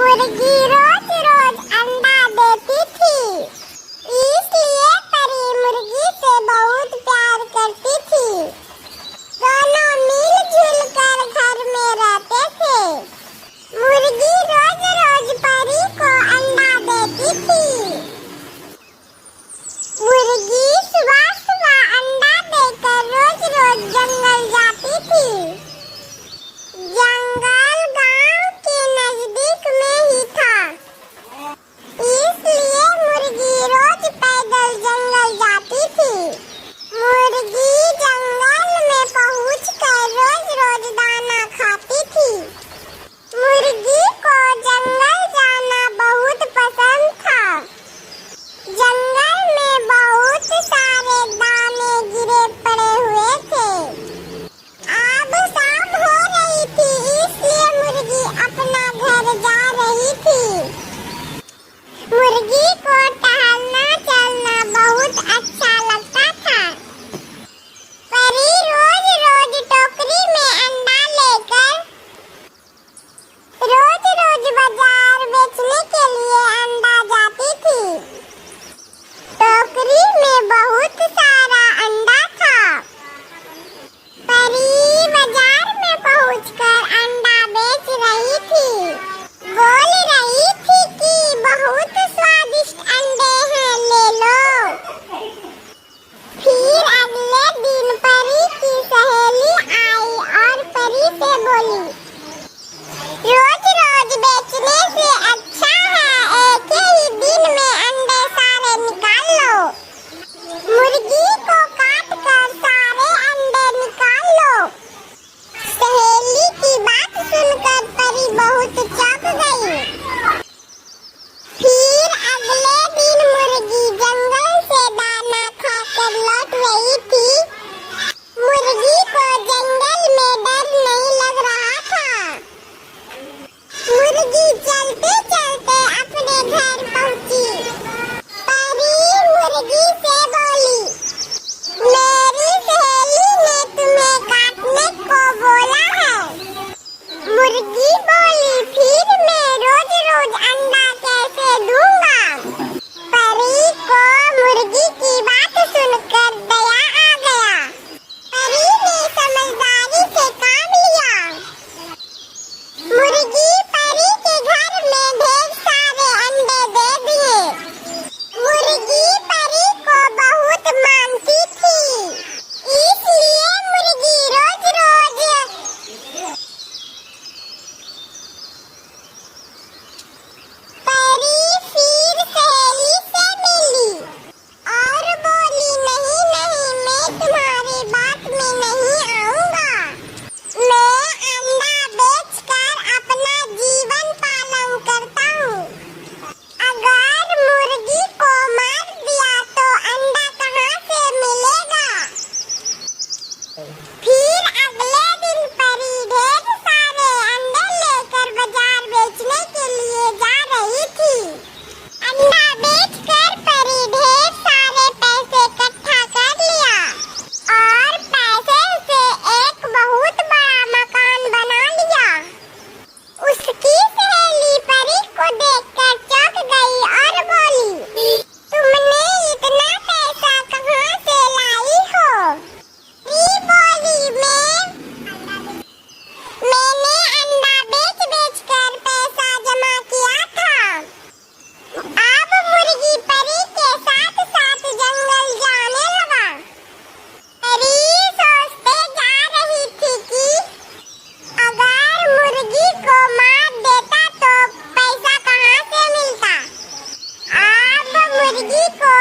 मुर्गी रोज रोज अंडा देती थी, इसलिए परी मुर्गी से बहुत प्यार करती थी। दोनों मिलजुल कर घर में रहते थे। मुर्गी रोज रोज परी को अंडा देती थी। मुर्गी सुबह सुबह अंडा देकर रोज रोज जंगल जाती थी। जंगल गांव के नजदीक में ही था, इसलिए मुर्गी रोज पैदल जंगल जाती थी। मुर्गी जंगल में पहुंचकर रोज रोज दाना खाती थी। मुर्गी को जंगल जाना बहुत पसंद था। जंगल में बहुत सारे दाने गिरे पड़े हुए थे। अब शाम हो रही थी, इसलिए मुर्गी अपना घर जा रही थी। मुर्गी को टहलना चलना बहुत अच्छा लगता था। परी रोज रोज टोकरी में अंडा लेकर रोज रोज बाजार बेचने के लिए अंडा जाती थी। टोकरी में बहुत सारा अंडा था। परी बाजार में पहुंचकर अंडा बेच रही थी। बोल रही थी कि बहुत स्वादिष्ट अंडे हैं, ले लो। फिर अगले दिन परी की सहेली आई और परी से बोली, रोज रोज बेचने से अच्छा है एक ही दिन में अंडे सारे निकाल लो। मुर्गी को काट कर सारे अंडे निकाल लो। सहेली की बात सुनकर परी बहुत चौंक गई। फिर अगले दिन मुर्गी जंगल से दाना खाकर लौट रही थी। मुर्गी को जंगल में डर नहीं लग रहा था। मुर्गी चलते चलते अपने घर पहुंची। परी मुर्गी से बोली, मेरी सहेली ने तुम्हें काटने को बोला है। मुर्गी बोली, फिर मैं रोज रोज अंडा कैसे दूंगा? परी को मुर्गी की बात सुनकर दया आ गया। परी ने समझदारी से काम लिया। मुर्गी परी के घर में ढेर सारे अंडे दे दिए। मुर्गी परी को बहुत मानती थी, इसलिए मुर्गी रोज रोज परी फिर सहेली से मिली और बोली, नहीं नहीं, मैं तुम्हारी बात में नहीं आऊंगा। मैं अंडा बेचकर अपना जीवन पालन करता हूँ। अगर मुर्गी को मार दिया तो अंडा कहाँ से मिलेगा? फिर अगले दिन परी ढेर सारे अंडे लेकर बाजार बेचने के लिए जा रही थी। अंडा बेचकर परी ढेर सारे पैसे इकट्ठा कर लिया और पैसे से एक बहुत बड़ा मकान बना लिया। उसकी सहेली परी को देखकर चौंक गई और बोली, तुमने इतना पैसा कहाँ से लाई हो? परी बोली, मैंने अंडा बेच बेच कर पैसा जमा किया था। अब मुर्गी परी के साथ साथ जंगल जाने लगा। परी सोचते जा रही थी कि अगर मुर्गी को मार देता तो पैसा कहाँ से मिलता। अब मुर्गी को